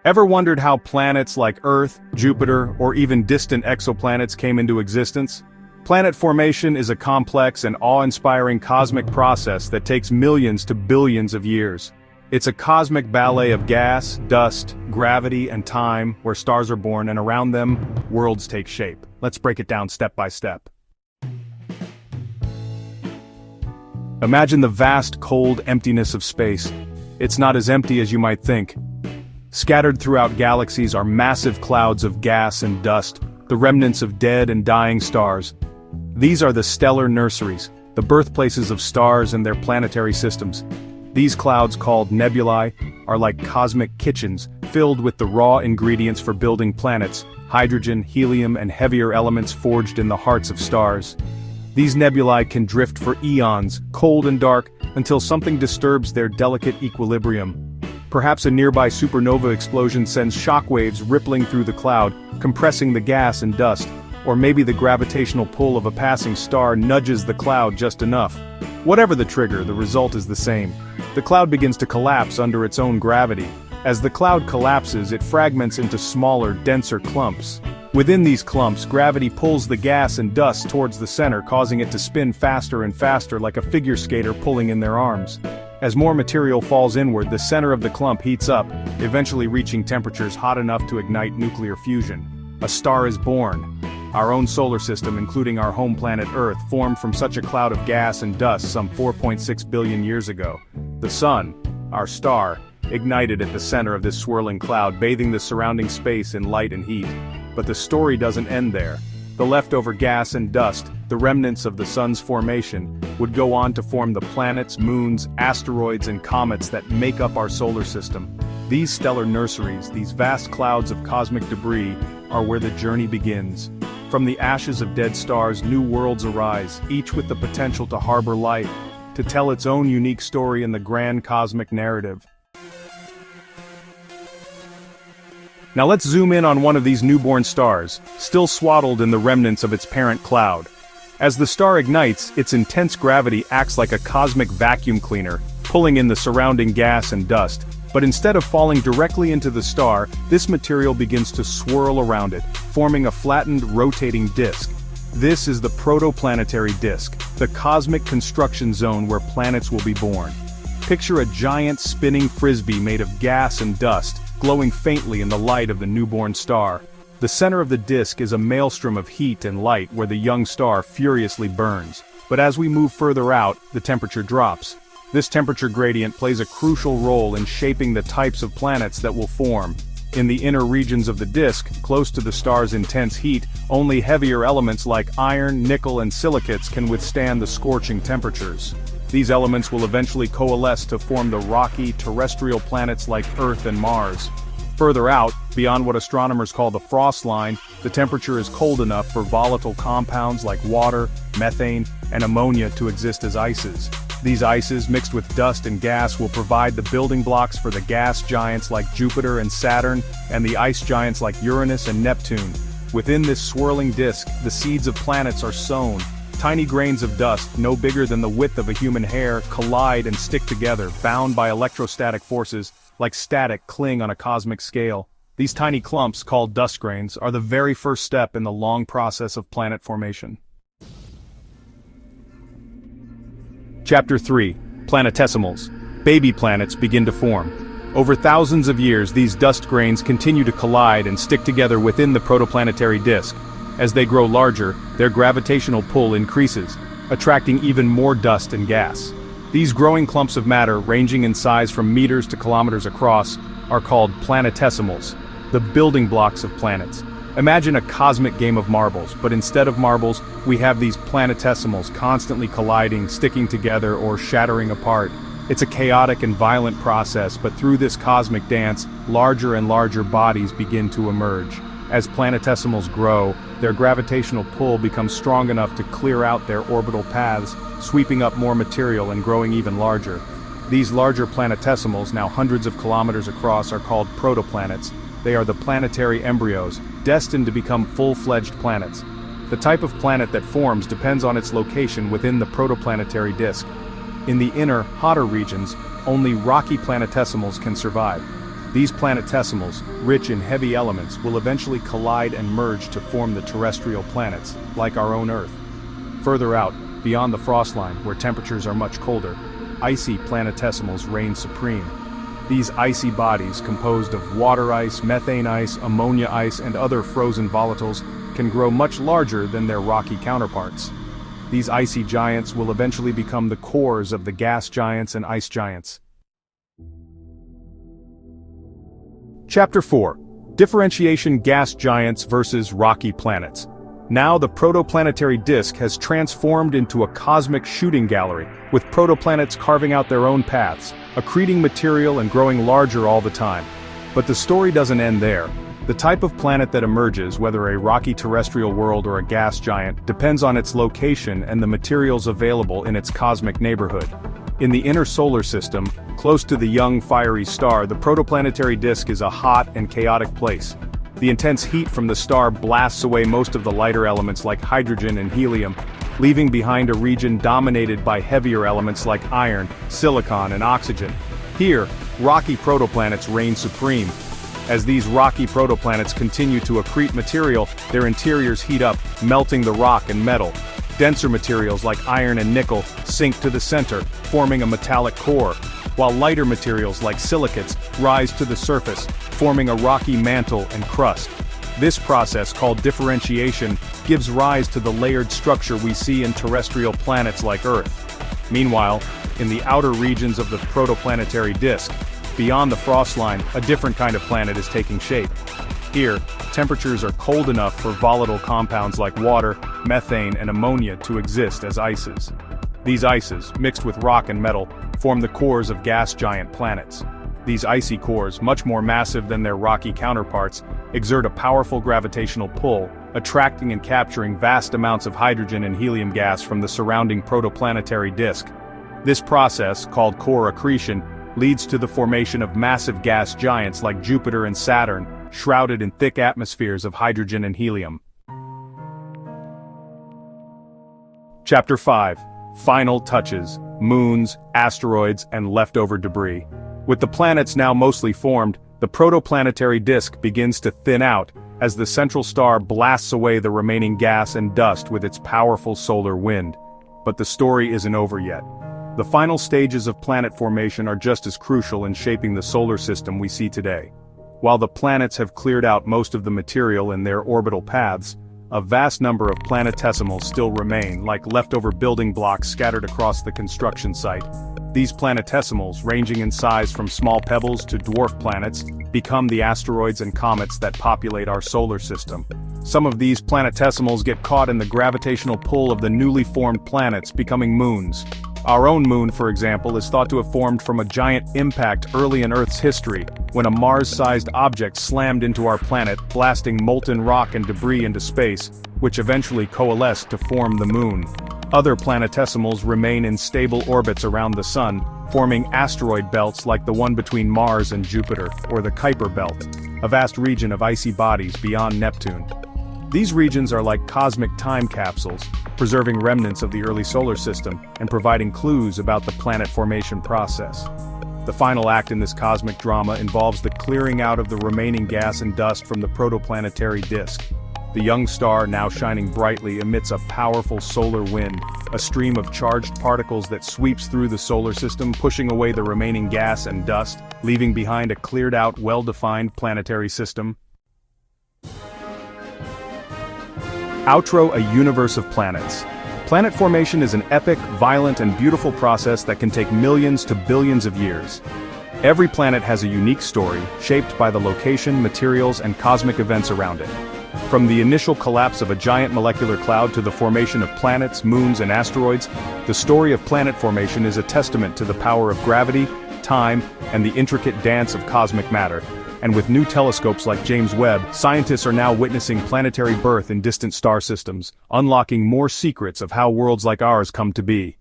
Ever wondered how planets like Earth, Jupiter, or even distant exoplanets came into existence? Planet formation is a complex and awe-inspiring cosmic process that takes millions to billions of years. It's a cosmic ballet of gas, dust, gravity, and time, where stars are born and around them, worlds take shape. Let's break it down step by step. Imagine the vast, cold emptiness of space. It's not as empty as you might think. Scattered throughout galaxies are massive clouds of gas and dust, the remnants of dead and dying stars. These are the stellar nurseries, the birthplaces of stars and their planetary systems. These clouds, called nebulae, are like cosmic kitchens, filled with the raw ingredients for building planets: hydrogen, helium, and heavier elements forged in the hearts of stars. These nebulae can drift for eons, cold and dark, until something disturbs their delicate equilibrium. Perhaps a nearby supernova explosion sends shockwaves rippling through the cloud, compressing the gas and dust, or maybe the gravitational pull of a passing star nudges the cloud just enough. Whatever the trigger, the result is the same. The cloud begins to collapse under its own gravity. As the cloud collapses, it fragments into smaller, denser clumps. Within these clumps, gravity pulls the gas and dust towards the center, causing it to spin faster and faster like a figure skater pulling in their arms. As more material falls inward, the center of the clump heats up, eventually reaching temperatures hot enough to ignite nuclear fusion. A star is born. Our own solar system, including our home planet Earth, formed from such a cloud of gas and dust some 4.6 billion years ago. The Sun, our star, ignited at the center of this swirling cloud, bathing the surrounding space in light and heat. But the story doesn't end there. The leftover gas and dust, the remnants of the Sun's formation, would go on to form the planets, moons, asteroids, and comets that make up our solar system. These stellar nurseries, these vast clouds of cosmic debris, are where the journey begins. From the ashes of dead stars, new worlds arise, each with the potential to harbor life, to tell its own unique story in the grand cosmic narrative. Now let's zoom in on one of these newborn stars, still swaddled in the remnants of its parent cloud. As the star ignites, its intense gravity acts like a cosmic vacuum cleaner, pulling in the surrounding gas and dust. But instead of falling directly into the star, this material begins to swirl around it, forming a flattened, rotating disk. This is the protoplanetary disk, the cosmic construction zone where planets will be born. Picture a giant spinning frisbee made of gas and dust, glowing faintly in the light of the newborn star. The center of the disk is a maelstrom of heat and light where the young star furiously burns. But as we move further out, the temperature drops. This temperature gradient plays a crucial role in shaping the types of planets that will form. In the inner regions of the disk, close to the star's intense heat, only heavier elements like iron, nickel, and silicates can withstand the scorching temperatures. These elements will eventually coalesce to form the rocky, terrestrial planets like Earth and Mars. Further out, beyond what astronomers call the frost line, the temperature is cold enough for volatile compounds like water, methane, and ammonia to exist as ices. These ices, mixed with dust and gas, will provide the building blocks for the gas giants like Jupiter and Saturn, and the ice giants like Uranus and Neptune. Within this swirling disk, the seeds of planets are sown. Tiny grains of dust, no bigger than the width of a human hair, collide and stick together, bound by electrostatic forces, like static cling on a cosmic scale. These tiny clumps, called dust grains, are the very first step in the long process of planet formation. Chapter 3. Planetesimals. Baby planets begin to form. Over thousands of years, these dust grains continue to collide and stick together within the protoplanetary disk. As they grow larger, their gravitational pull increases, attracting even more dust and gas. These growing clumps of matter, ranging in size from meters to kilometers across, are called planetesimals, the building blocks of planets. Imagine a cosmic game of marbles, but instead of marbles, we have these planetesimals constantly colliding, sticking together, or shattering apart. It's a chaotic and violent process, but through this cosmic dance, larger and larger bodies begin to emerge. As planetesimals grow, their gravitational pull becomes strong enough to clear out their orbital paths, sweeping up more material and growing even larger. These larger planetesimals, now hundreds of kilometers across, are called protoplanets. They are the planetary embryos, destined to become full-fledged planets. The type of planet that forms depends on its location within the protoplanetary disk. In the inner, hotter regions, only rocky planetesimals can survive. These planetesimals, rich in heavy elements, will eventually collide and merge to form the terrestrial planets, like our own Earth. Further out, beyond the frost line, where temperatures are much colder, icy planetesimals reign supreme. These icy bodies, composed of water ice, methane ice, ammonia ice, and other frozen volatiles, can grow much larger than their rocky counterparts. These icy giants will eventually become the cores of the gas giants and ice giants. Chapter 4. Differentiation: Gas Giants versus Rocky Planets. Now the protoplanetary disk has transformed into a cosmic shooting gallery, with protoplanets carving out their own paths, accreting material and growing larger all the time. But the story doesn't end there. The type of planet that emerges, whether a rocky terrestrial world or a gas giant, depends on its location and the materials available in its cosmic neighborhood. In the inner solar system, close to the young fiery star, the protoplanetary disk is a hot and chaotic place. The intense heat from the star blasts away most of the lighter elements like hydrogen and helium, leaving behind a region dominated by heavier elements like iron, silicon, and oxygen. Here, rocky protoplanets reign supreme. As these rocky protoplanets continue to accrete material, their interiors heat up, melting the rock and metal. Denser materials like iron and nickel sink to the center, forming a metallic core, while lighter materials like silicates rise to the surface, forming a rocky mantle and crust. This process, called differentiation, gives rise to the layered structure we see in terrestrial planets like Earth. Meanwhile, in the outer regions of the protoplanetary disk, beyond the frost line, a different kind of planet is taking shape. Here, temperatures are cold enough for volatile compounds like water, methane, and ammonia to exist as ices. These ices, mixed with rock and metal, form the cores of gas giant planets. These icy cores, much more massive than their rocky counterparts, exert a powerful gravitational pull, attracting and capturing vast amounts of hydrogen and helium gas from the surrounding protoplanetary disk. This process, called core accretion, leads to the formation of massive gas giants like Jupiter and Saturn, shrouded in thick atmospheres of hydrogen and helium. Chapter 5. Final touches: moons, asteroids, and leftover debris. With the planets now mostly formed, the protoplanetary disk begins to thin out as the central star blasts away the remaining gas and dust with its powerful solar wind. But the story isn't over yet. The final stages of planet formation are just as crucial in shaping the solar system we see today. While the planets have cleared out most of the material in their orbital paths, a vast number of planetesimals still remain, like leftover building blocks scattered across the construction site. These planetesimals, ranging in size from small pebbles to dwarf planets, become the asteroids and comets that populate our solar system. Some of these planetesimals get caught in the gravitational pull of the newly formed planets, becoming moons. Our own moon, for example, is thought to have formed from a giant impact early in Earth's history, when a Mars-sized object slammed into our planet, blasting molten rock and debris into space, which eventually coalesced to form the moon. Other planetesimals remain in stable orbits around the Sun, forming asteroid belts like the one between Mars and Jupiter, or the Kuiper Belt, a vast region of icy bodies beyond Neptune. These regions are like cosmic time capsules, preserving remnants of the early solar system and providing clues about the planet formation process. The final act in this cosmic drama involves the clearing out of the remaining gas and dust from the protoplanetary disk. The young star, now shining brightly, emits a powerful solar wind, a stream of charged particles that sweeps through the solar system, pushing away the remaining gas and dust, leaving behind a cleared-out, well-defined planetary system. Outro: a universe of planets. Planet formation is an epic, violent, and beautiful process that can take millions to billions of years. Every planet has a unique story, shaped by the location, materials, and cosmic events around it. From the initial collapse of a giant molecular cloud to the formation of planets, moons, and asteroids, the story of planet formation is a testament to the power of gravity, time, and the intricate dance of cosmic matter. And with new telescopes like James Webb, scientists are now witnessing planetary birth in distant star systems, unlocking more secrets of how worlds like ours come to be.